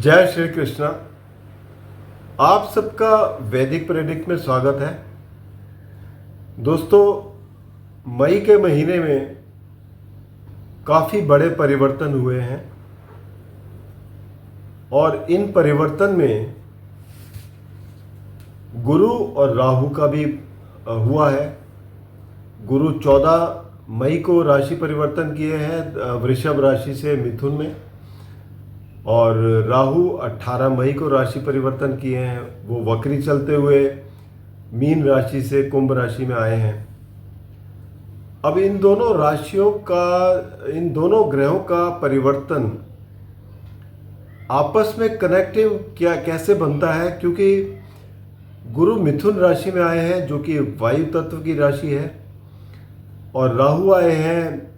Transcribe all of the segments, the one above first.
जय श्री कृष्णा। आप सबका वैदिक प्रेडिक्ट में स्वागत है। दोस्तों, मई के महीने में काफ़ी बड़े परिवर्तन हुए हैं और इन परिवर्तन में गुरु और राहु का भी हुआ है। गुरु 14 मई को राशि परिवर्तन किए हैं वृषभ राशि से मिथुन में, और राहु 18 मई को राशि परिवर्तन किए हैं। वो वक्री चलते हुए मीन राशि से कुंभ राशि में आए हैं। अब इन दोनों राशियों का, इन दोनों ग्रहों का परिवर्तन आपस में कनेक्टिव कैसे बनता है, क्योंकि गुरु मिथुन राशि में आए हैं जो कि वायु तत्व की राशि है, और राहु आए हैं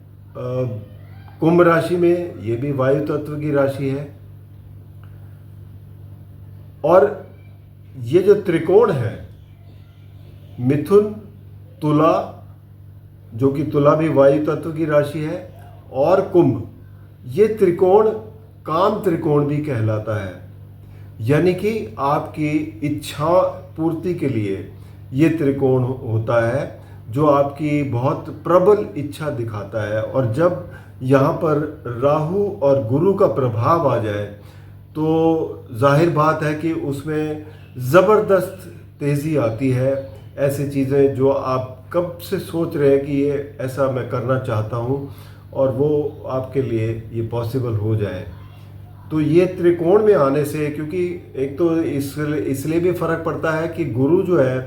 कुंभ राशि में, ये भी वायु तत्व की राशि है। और ये जो त्रिकोण है, मिथुन, तुला, जो कि तुला भी वायु तत्व की राशि है, और कुंभ, ये त्रिकोण काम त्रिकोण भी कहलाता है। यानी कि आपकी इच्छा पूर्ति के लिए ये त्रिकोण होता है, जो आपकी बहुत प्रबल इच्छा दिखाता है। और जब यहाँ पर राहु और गुरु का प्रभाव आ जाए तो जाहिर बात है कि उसमें ज़बरदस्त तेज़ी आती है। ऐसी चीज़ें जो आप कब से सोच रहे हैं कि ये ऐसा मैं करना चाहता हूँ, और वो आपके लिए ये पॉसिबल हो जाए। तो ये त्रिकोण में आने से, क्योंकि एक तो इसलिए भी फ़र्क पड़ता है कि गुरु जो है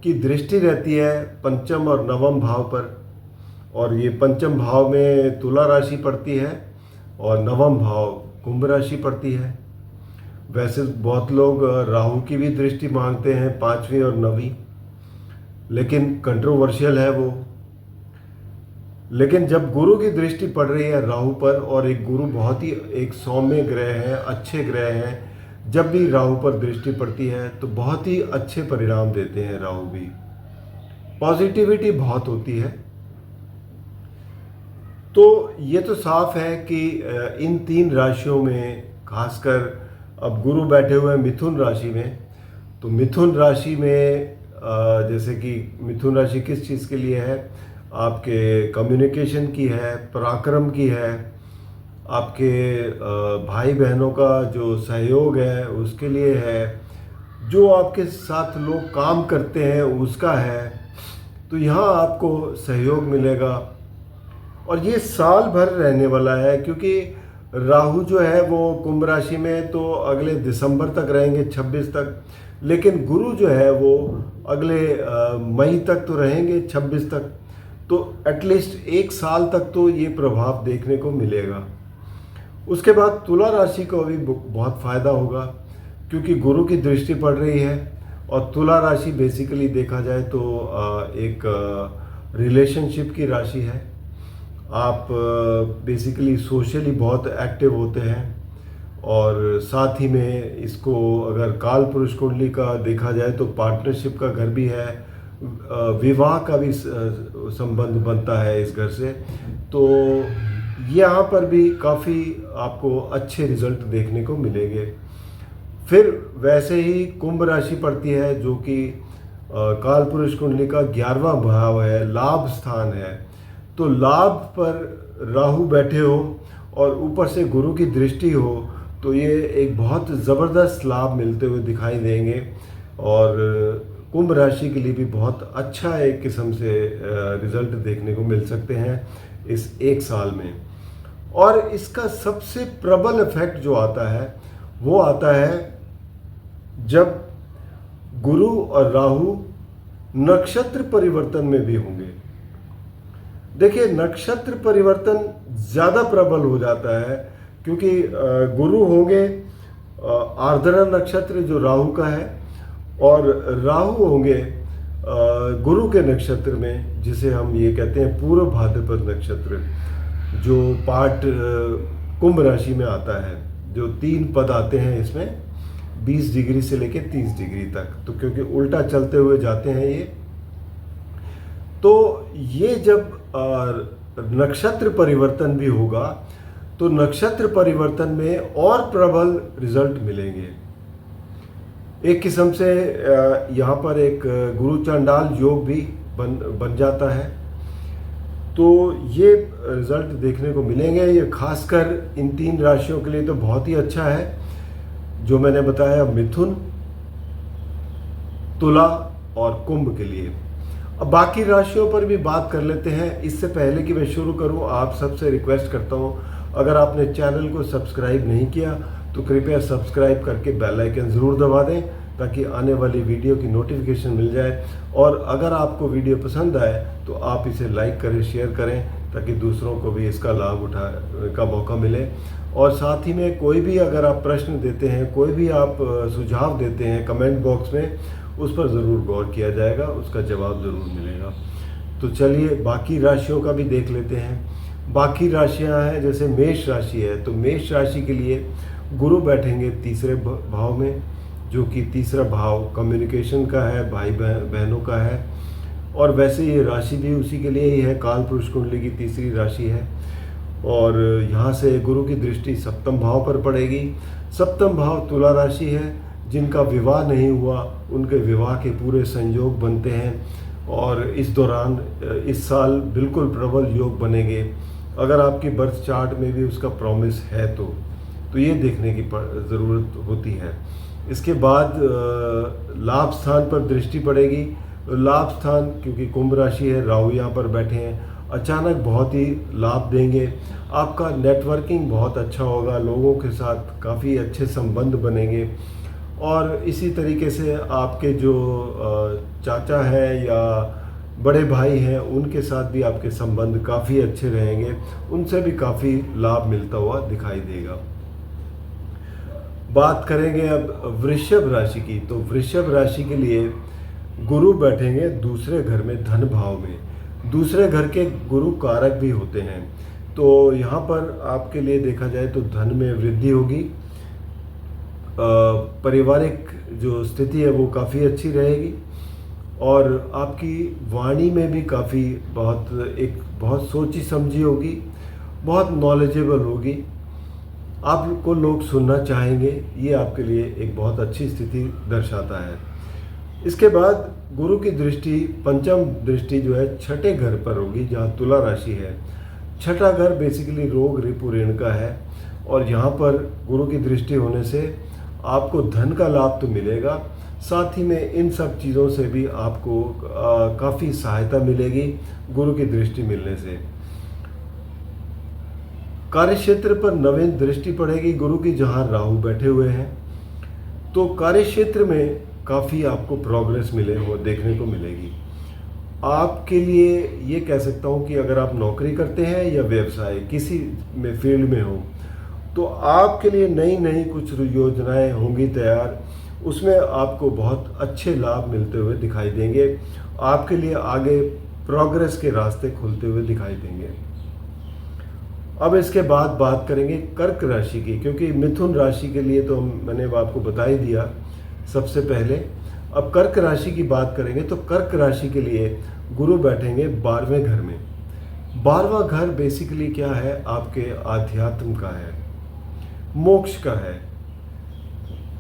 की दृष्टि रहती है पंचम और नवम भाव पर, और ये पंचम भाव में तुला राशि पड़ती है और नवम भाव कुंभ राशि पड़ती है। वैसे बहुत लोग राहु की भी दृष्टि मांगते हैं, 5वीं और 9वीं, लेकिन कंट्रोवर्शियल है वो। लेकिन जब गुरु की दृष्टि पड़ रही है राहु पर, और एक गुरु बहुत ही एक सौम्य ग्रह है, अच्छे ग्रह हैं, जब भी राहु पर दृष्टि पड़ती है तो बहुत ही अच्छे परिणाम देते हैं। राहु भी पॉजिटिविटी बहुत होती है। तो ये तो साफ है कि इन 3 राशियों में, खासकर अब गुरु बैठे हुए हैं मिथुन राशि में, तो मिथुन राशि में जैसे कि मिथुन राशि किस चीज़ के लिए है, आपके कम्युनिकेशन की है, पराक्रम की है, आपके भाई बहनों का जो सहयोग है उसके लिए है, जो आपके साथ लोग काम करते हैं उसका है। तो यहाँ आपको सहयोग मिलेगा, और ये साल भर रहने वाला है, क्योंकि राहु जो है वो कुंभ राशि में तो अगले दिसंबर तक रहेंगे, 26 तक, लेकिन गुरु जो है वो अगले मई तक तो रहेंगे, 26 तक। तो एटलीस्ट 1 साल तक तो ये प्रभाव देखने को मिलेगा। उसके बाद तुला राशि को भी बहुत फ़ायदा होगा, क्योंकि गुरु की दृष्टि पड़ रही है, और तुला राशि बेसिकली देखा जाए तो एक रिलेशनशिप की राशि है। आप बेसिकली सोशली बहुत एक्टिव होते हैं, और साथ ही में इसको अगर काल पुरुष कुंडली का देखा जाए तो पार्टनरशिप का घर भी है, विवाह का भी संबंध बनता है इस घर से। तो यहाँ पर भी काफ़ी आपको अच्छे रिजल्ट देखने को मिलेंगे। फिर वैसे ही कुंभ राशि पड़ती है, जो कि काल पुरुष कुंडली का 11वां भाव है, लाभ स्थान है। तो लाभ पर राहु बैठे हो और ऊपर से गुरु की दृष्टि हो, तो ये एक बहुत ज़बरदस्त लाभ मिलते हुए दिखाई देंगे, और कुंभ राशि के लिए भी बहुत अच्छा एक किस्म से रिज़ल्ट देखने को मिल सकते हैं इस 1 साल में। और इसका सबसे प्रबल इफेक्ट जो आता है वो आता है जब गुरु और राहु नक्षत्र परिवर्तन में भी होंगे। देखिए, नक्षत्र परिवर्तन ज़्यादा प्रबल हो जाता है, क्योंकि गुरु होंगे आर्द्रा नक्षत्र जो राहु का है, और राहु होंगे गुरु के नक्षत्र में, जिसे हम ये कहते हैं पूर्व भाद्रपद नक्षत्र, जो पार्ट कुंभ राशि में आता है। जो 3 पद आते हैं इसमें, 20 डिग्री से लेकर 30 डिग्री तक, तो क्योंकि उल्टा चलते हुए जाते हैं ये, तो ये जब नक्षत्र परिवर्तन भी होगा तो नक्षत्र परिवर्तन में और प्रबल रिजल्ट मिलेंगे। एक किस्म से यहाँ पर एक गुरु चांडाल योग भी बन जाता है। तो ये रिजल्ट देखने को मिलेंगे। ये खासकर इन 3 राशियों के लिए तो बहुत ही अच्छा है, जो मैंने बताया मिथुन, तुला और कुंभ के लिए। अब बाकी राशियों पर भी बात कर लेते हैं। इससे पहले कि मैं शुरू करूं, आप सबसे रिक्वेस्ट करता हूं, अगर आपने चैनल को सब्सक्राइब नहीं किया तो कृपया सब्सक्राइब करके बेल आइकन ज़रूर दबा दें, ताकि आने वाली वीडियो की नोटिफिकेशन मिल जाए। और अगर आपको वीडियो पसंद आए तो आप इसे लाइक करें, शेयर करें, ताकि दूसरों को भी इसका लाभ उठाने का मौका मिले। और साथ ही में कोई भी अगर आप प्रश्न देते हैं, कोई भी आप सुझाव देते हैं कमेंट बॉक्स में, उस पर ज़रूर गौर किया जाएगा, उसका जवाब ज़रूर मिलेगा। तो चलिए बाकी राशियों का भी देख लेते हैं। बाकी राशियां हैं, जैसे मेष राशि है, तो मेष राशि के लिए गुरु बैठेंगे तीसरे भाव में, जो कि तीसरा भाव कम्युनिकेशन का है, भाई बहनों का है। और वैसे ये राशि भी उसी के लिए ही है, काल पुरुष कुंडली की तीसरी राशि है। और यहाँ से गुरु की दृष्टि सप्तम भाव पर पड़ेगी। सप्तम भाव तुला राशि है। जिनका विवाह नहीं हुआ उनके विवाह के पूरे संयोग बनते हैं, और इस दौरान इस साल बिल्कुल प्रबल योग बनेंगे। अगर आपकी बर्थ चार्ट में भी उसका प्रॉमिस है तो ये देखने की ज़रूरत होती है। इसके बाद लाभ स्थान पर दृष्टि पड़ेगी। लाभ स्थान, क्योंकि कुंभ राशि है, राहु यहाँ पर बैठे हैं, अचानक बहुत ही लाभ देंगे। आपका नेटवर्किंग बहुत अच्छा होगा, लोगों के साथ काफ़ी अच्छे संबंध बनेंगे। और इसी तरीके से आपके जो चाचा हैं या बड़े भाई हैं, उनके साथ भी आपके संबंध काफ़ी अच्छे रहेंगे, उनसे भी काफ़ी लाभ मिलता हुआ दिखाई देगा। बात करेंगे अब वृषभ राशि की। तो वृषभ राशि के लिए गुरु बैठेंगे दूसरे घर में, धन भाव में। दूसरे घर के गुरु कारक भी होते हैं, तो यहाँ पर आपके लिए देखा जाए तो धन में वृद्धि होगी। पारिवारिक जो स्थिति है वो काफ़ी अच्छी रहेगी, और आपकी वाणी में भी काफ़ी बहुत सोची समझी होगी, बहुत नॉलेजेबल होगी। आपको लोग सुनना चाहेंगे, ये आपके लिए एक बहुत अच्छी स्थिति दर्शाता है। इसके बाद गुरु की दृष्टि, पंचम दृष्टि जो है छठे घर पर होगी, जहाँ तुला राशि है। छठा घर बेसिकली रोग रिपु ऋण का है, और यहाँ पर गुरु की दृष्टि होने से आपको धन का लाभ तो मिलेगा, साथ ही में इन सब चीज़ों से भी आपको काफ़ी सहायता मिलेगी गुरु की दृष्टि मिलने से। कार्यक्षेत्र पर नवीन दृष्टि पड़ेगी गुरु की, जहाँ राहु बैठे हुए हैं। तो कार्यक्षेत्र में काफ़ी आपको प्रोग्रेस देखने को मिलेगी। आपके लिए ये कह सकता हूँ कि अगर आप नौकरी करते हैं या व्यवसाय किसी में फील्ड में हो, तो आपके लिए नई नई कुछ योजनाएं होंगी तैयार, उसमें आपको बहुत अच्छे लाभ मिलते हुए दिखाई देंगे। आपके लिए आगे प्रोग्रेस के रास्ते खुलते हुए दिखाई देंगे। अब इसके बाद बात करेंगे कर्क राशि की, क्योंकि मिथुन राशि के लिए तो मैंने आपको बता ही दिया सबसे पहले। अब कर्क राशि की बात करेंगे, तो कर्क राशि के लिए गुरु बैठेंगे 12वें घर में। 12वां घर बेसिकली क्या है, आपके आध्यात्म का है, मोक्ष का है।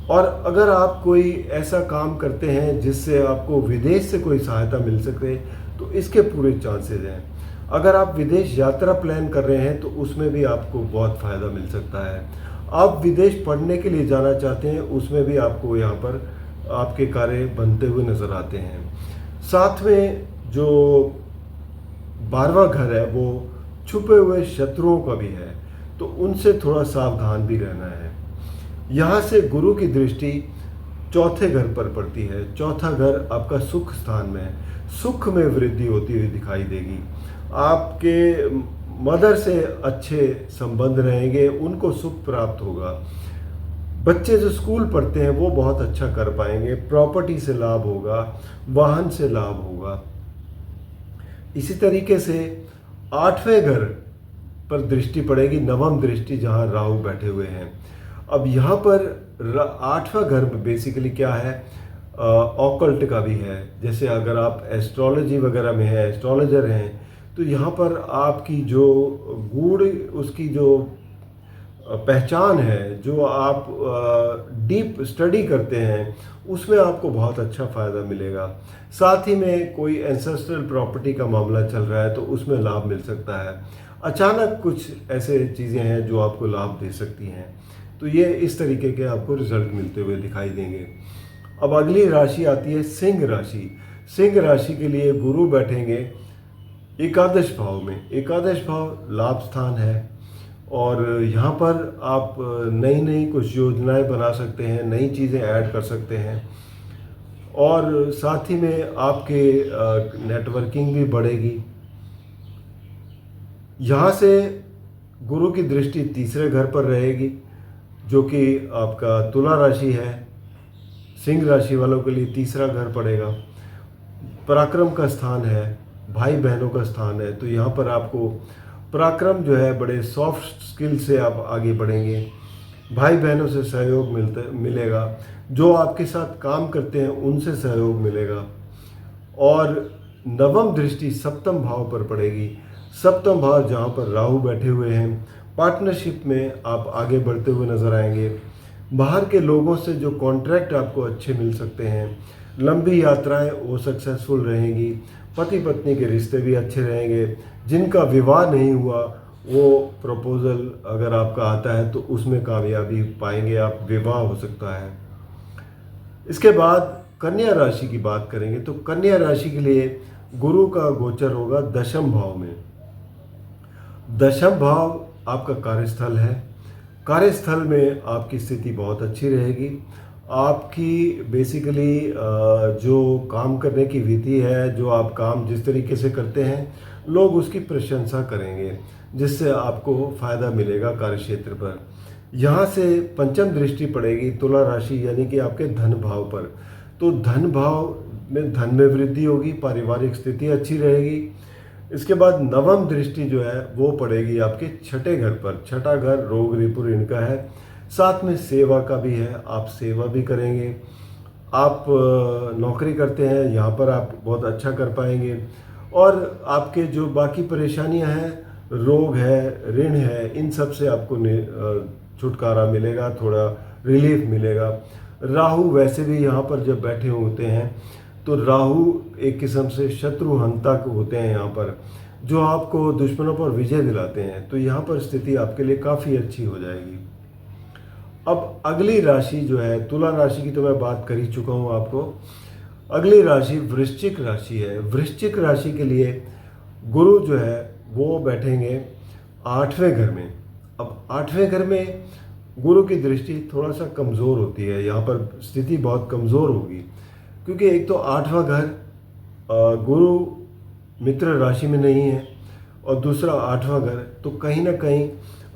और अगर आप कोई ऐसा काम करते हैं जिससे आपको विदेश से कोई सहायता मिल सके, तो इसके पूरे चांसेस हैं। अगर आप विदेश यात्रा प्लान कर रहे हैं तो उसमें भी आपको बहुत फ़ायदा मिल सकता है। आप विदेश पढ़ने के लिए जाना चाहते हैं, उसमें भी आपको यहाँ पर आपके कार्य बनते हुए नज़र आते हैं। साथ में जो 12वां घर है वो छुपे हुए शत्रुओं का भी है, तो उनसे थोड़ा सावधान भी रहना है। यहाँ से गुरु की दृष्टि चौथे घर पर पड़ती है। चौथा घर आपका सुख स्थान में है, सुख में वृद्धि होती हुई दिखाई देगी। आपके मदर से अच्छे संबंध रहेंगे, उनको सुख प्राप्त होगा। बच्चे जो स्कूल पढ़ते हैं वो बहुत अच्छा कर पाएंगे, प्रॉपर्टी से लाभ होगा, वाहन से लाभ होगा। इसी तरीके से 8वें घर पर दृष्टि पड़ेगी, नवम दृष्टि, जहाँ राहु बैठे हुए हैं। अब यहाँ पर 8वां घर में बेसिकली क्या है, ऑकल्ट का भी है। जैसे अगर आप एस्ट्रोलॉजी वगैरह में है, एस्ट्रोलॉजर हैं, तो यहाँ पर आपकी जो गूढ़ उसकी जो पहचान है, जो आप डीप स्टडी करते हैं, उसमें आपको बहुत अच्छा फ़ायदा मिलेगा। साथ ही में कोई एंसेस्ट्रल प्रॉपर्टी का मामला चल रहा है तो उसमें लाभ मिल सकता है। अचानक कुछ ऐसे चीज़ें हैं जो आपको लाभ दे सकती हैं। तो ये इस तरीके के आपको रिजल्ट मिलते हुए दिखाई देंगे। अब अगली राशि आती है सिंह राशि। सिंह राशि के लिए गुरु बैठेंगे एकादश भाव में। एकादश भाव लाभ स्थान है और यहाँ पर आप नई नई कुछ योजनाएं बना सकते हैं, नई चीज़ें ऐड कर सकते हैं और साथ ही में आपके नेटवर्किंग भी बढ़ेगी। यहाँ से गुरु की दृष्टि तीसरे घर पर रहेगी जो कि आपका तुला राशि है। सिंह राशि वालों के लिए तीसरा घर पड़ेगा, पराक्रम का स्थान है, भाई बहनों का स्थान है। तो यहाँ पर आपको पराक्रम जो है, बड़े सॉफ्ट स्किल से आप आगे बढ़ेंगे। भाई बहनों से सहयोग मिलेगा, जो आपके साथ काम करते हैं उनसे सहयोग मिलेगा। और नवम दृष्टि सप्तम भाव पर पड़ेगी। सप्तम भाव जहाँ पर राहु बैठे हुए हैं, पार्टनरशिप में आप आगे बढ़ते हुए नजर आएंगे। बाहर के लोगों से जो कॉन्ट्रैक्ट आपको अच्छे मिल सकते हैं, लंबी यात्राएं वो सक्सेसफुल रहेंगी। पति पत्नी के रिश्ते भी अच्छे रहेंगे। जिनका विवाह नहीं हुआ वो प्रपोजल अगर आपका आता है तो उसमें कामयाबी पाएंगे आप, विवाह हो सकता है। इसके बाद कन्या राशि की बात करेंगे तो कन्या राशि के लिए गुरु का गोचर होगा दशम भाव में। दशम भाव आपका कार्यस्थल है। कार्यस्थल में आपकी स्थिति बहुत अच्छी रहेगी। आपकी बेसिकली जो काम करने की विधि है, जो आप काम जिस तरीके से करते हैं, लोग उसकी प्रशंसा करेंगे, जिससे आपको फ़ायदा मिलेगा कार्यक्षेत्र पर। यहाँ से पंचम दृष्टि पड़ेगी तुला राशि यानी कि आपके धन भाव पर। तो धन भाव में धन में वृद्धि होगी, पारिवारिक स्थिति अच्छी रहेगी। इसके बाद नवम दृष्टि जो है वो पड़ेगी आपके छठे घर पर। छठा घर रोग रिपु इनका है, साथ में सेवा का भी है, आप सेवा भी करेंगे। आप नौकरी करते हैं, यहाँ पर आप बहुत अच्छा कर पाएंगे। और आपके जो बाकी परेशानियाँ हैं, रोग है, ऋण है, इन सब से आपको छुटकारा मिलेगा, थोड़ा रिलीफ मिलेगा। राहु वैसे भी यहाँ पर जब बैठे होते हैं तो राहु एक किस्म से शत्रु हंतक होते हैं यहाँ पर, जो आपको दुश्मनों पर विजय दिलाते हैं। तो यहाँ पर स्थिति आपके लिए काफ़ी अच्छी हो जाएगी। अब अगली राशि जो है, तुला राशि की तो मैं बात कर ही चुका हूँ आपको। अगली राशि वृश्चिक राशि है। वृश्चिक राशि के लिए गुरु जो है वो बैठेंगे आठवें घर में। अब आठवें घर में गुरु की दृष्टि थोड़ा सा कमज़ोर होती है, यहाँ पर स्थिति बहुत कमज़ोर होगी, क्योंकि एक तो आठवां घर गुरु मित्र राशि में नहीं है और दूसरा आठवां घर, तो कहीं ना कहीं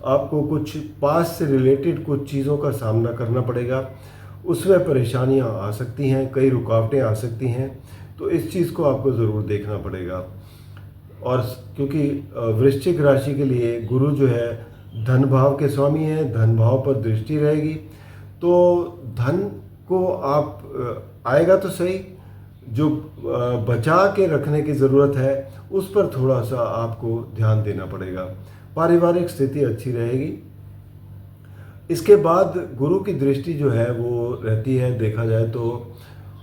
आपको कुछ पास से रिलेटेड कुछ चीज़ों का सामना करना पड़ेगा। उसमें परेशानियां आ सकती हैं, कई रुकावटें आ सकती हैं, तो इस चीज़ को आपको ज़रूर देखना पड़ेगा। और क्योंकि वृश्चिक राशि के लिए गुरु जो है धन भाव के स्वामी हैं, धन भाव पर दृष्टि रहेगी, तो धन को आप आएगा तो सही, जो बचा के रखने की ज़रूरत है उस पर थोड़ा सा आपको ध्यान देना पड़ेगा। पारिवारिक स्थिति अच्छी रहेगी। इसके बाद गुरु की दृष्टि जो है वो रहती है, देखा जाए तो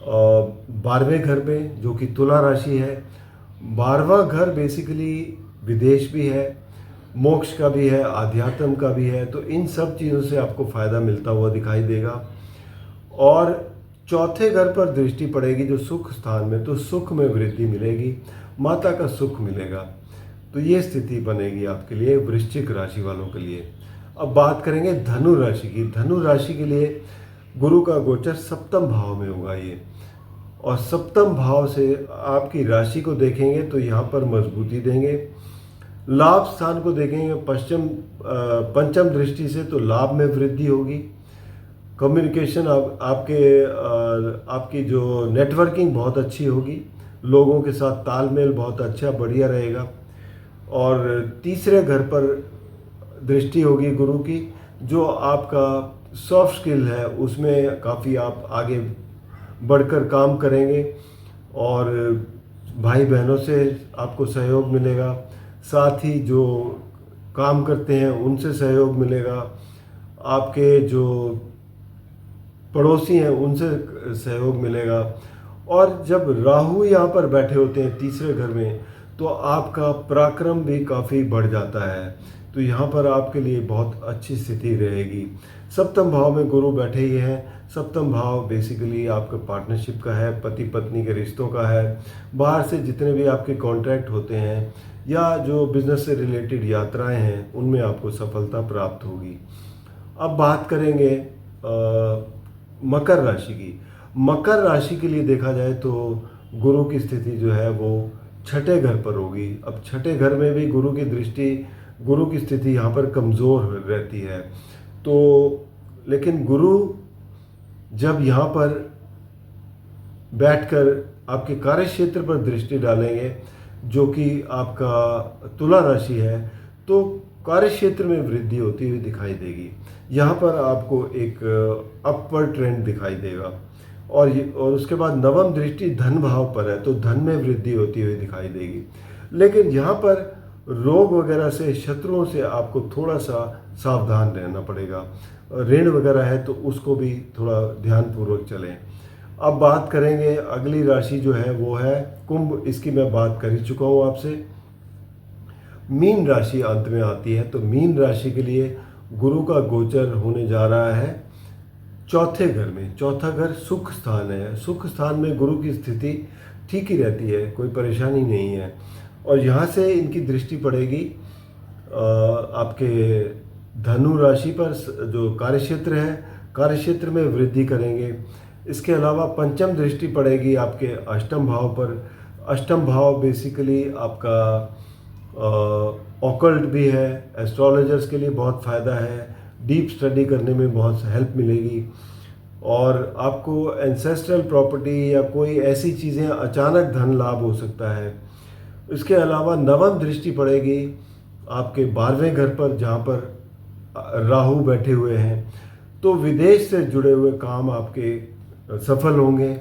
12वें घर में, जो कि तुला राशि है। 12वां घर बेसिकली विदेश भी है, मोक्ष का भी है, आध्यात्म का भी है, तो इन सब चीज़ों से आपको फ़ायदा मिलता हुआ दिखाई देगा। और चौथे घर पर दृष्टि पड़ेगी जो सुख स्थान में, तो सुख में वृद्धि मिलेगी, माता का सुख मिलेगा। तो ये स्थिति बनेगी आपके लिए, वृश्चिक राशि वालों के लिए। अब बात करेंगे धनु राशि की। धनु राशि के लिए गुरु का गोचर सप्तम भाव में होगा ये, और सप्तम भाव से आपकी राशि को देखेंगे तो यहाँ पर मजबूती देंगे। लाभ स्थान को देखेंगे पंचम दृष्टि से, तो लाभ में वृद्धि होगी। कम्युनिकेशन आपकी जो नेटवर्किंग बहुत अच्छी होगी, लोगों के साथ तालमेल बहुत अच्छा बढ़िया रहेगा। और तीसरे घर पर दृष्टि होगी गुरु की, जो आपका सॉफ्ट स्किल है उसमें काफ़ी आप आगे बढ़कर काम करेंगे और भाई बहनों से आपको सहयोग मिलेगा। साथ ही जो काम करते हैं उनसे सहयोग मिलेगा। आपके जो पड़ोसी हैं उनसे सहयोग मिलेगा। और जब राहु यहाँ पर बैठे होते हैं तीसरे घर में, तो आपका पराक्रम भी काफ़ी बढ़ जाता है। तो यहाँ पर आपके लिए बहुत अच्छी स्थिति रहेगी। सप्तम भाव में गुरु बैठे ही हैं। सप्तम भाव बेसिकली आपका पार्टनरशिप का है, पति पत्नी के रिश्तों का है। बाहर से जितने भी आपके कॉन्ट्रैक्ट होते हैं या जो बिज़नेस से रिलेटेड यात्राएं हैं, उनमें आपको सफलता प्राप्त होगी। अब बात करेंगे मकर राशि की। मकर राशि के लिए देखा जाए तो गुरु की स्थिति जो है वो छठे घर पर होगी। अब छठे घर में भी गुरु की दृष्टि, गुरु की स्थिति यहाँ पर कमज़ोर रहती है। तो लेकिन गुरु जब यहाँ पर बैठकर आपके कार्य क्षेत्र पर दृष्टि डालेंगे, जो कि आपका तुला राशि है, तो कार्य क्षेत्र में वृद्धि होती हुई दिखाई देगी। यहाँ पर आपको एक अपवर्ड ट्रेंड दिखाई देगा। और उसके बाद नवम दृष्टि धन भाव पर है, तो धन में वृद्धि होती हुई दिखाई देगी। लेकिन यहाँ पर रोग वगैरह से, शत्रुओं से आपको थोड़ा सा सावधान रहना पड़ेगा। ऋण वगैरह है तो उसको भी थोड़ा ध्यानपूर्वक चलें। अब बात करेंगे अगली राशि जो है वो है कुंभ। इसकी मैं बात कर ही चुका हूँ आपसे। मीन राशि अंत में आती है। तो मीन राशि के लिए गुरु का गोचर होने जा रहा है चौथे घर में। चौथा घर सुख स्थान है। सुख स्थान में गुरु की स्थिति ठीक ही रहती है, कोई परेशानी नहीं है। और यहाँ से इनकी दृष्टि पड़ेगी आपके धनु राशि पर, जो कार्यक्षेत्र है, कार्यक्षेत्र में वृद्धि करेंगे। इसके अलावा पंचम दृष्टि पड़ेगी आपके अष्टम भाव पर। अष्टम भाव बेसिकली आपका ऑकल्ट भी है, एस्ट्रोलॉजर्स के लिए बहुत फ़ायदा है, डीप स्टडी करने में बहुत हेल्प मिलेगी। और आपको एंसेस्ट्रल प्रॉपर्टी या कोई ऐसी चीज़ें, अचानक धन लाभ हो सकता है। इसके अलावा नवम दृष्टि पड़ेगी आपके 12वें घर पर, जहाँ पर राहु बैठे हुए हैं। तो विदेश से जुड़े हुए काम आपके सफल होंगे।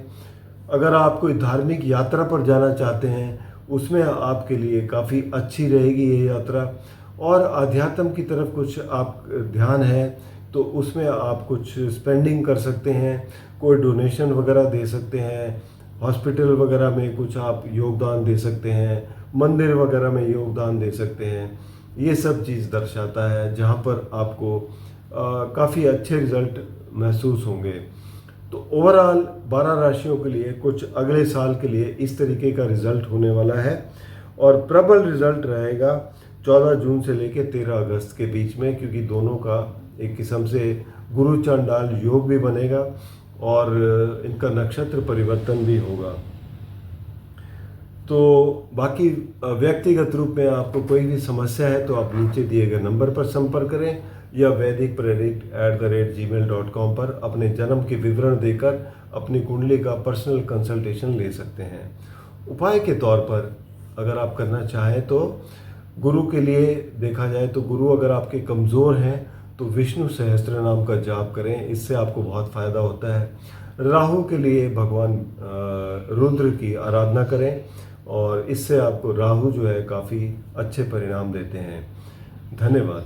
अगर आप कोई धार्मिक यात्रा पर जाना चाहते हैं, उसमें आपके लिए काफ़ी अच्छी रहेगी ये यात्रा। और अध्यात्म की तरफ कुछ आप ध्यान है तो उसमें आप कुछ स्पेंडिंग कर सकते हैं, कोई डोनेशन वगैरह दे सकते हैं, हॉस्पिटल वगैरह में कुछ आप योगदान दे सकते हैं, मंदिर वगैरह में योगदान दे सकते हैं। ये सब चीज़ दर्शाता है, जहाँ पर आपको काफ़ी अच्छे रिज़ल्ट महसूस होंगे। तो ओवरऑल 12 राशियों के लिए कुछ अगले साल के लिए इस तरीके का रिज़ल्ट होने वाला है। और प्रबल रिज़ल्ट रहेगा 14 जून से लेकर 13 अगस्त के बीच में, क्योंकि दोनों का एक किस्म से गुरु चांडाल योग भी बनेगा और इनका नक्षत्र परिवर्तन भी होगा। तो बाकी व्यक्तिगत रूप में आपको कोई भी समस्या है तो आप नीचे दिए गए नंबर पर संपर्क करें या vedicpredict@gmail.com पर अपने जन्म के विवरण देकर अपनी कुंडली का पर्सनल कंसल्टेशन ले सकते हैं। उपाय के तौर पर अगर आप करना चाहें तो गुरु के लिए देखा जाए तो गुरु अगर आपके कमज़ोर हैं तो विष्णु सहस्त्र नाम का जाप करें, इससे आपको बहुत फ़ायदा होता है। राहु के लिए भगवान रुद्र की आराधना करें और इससे आपको राहु जो है काफ़ी अच्छे परिणाम देते हैं। धन्यवाद।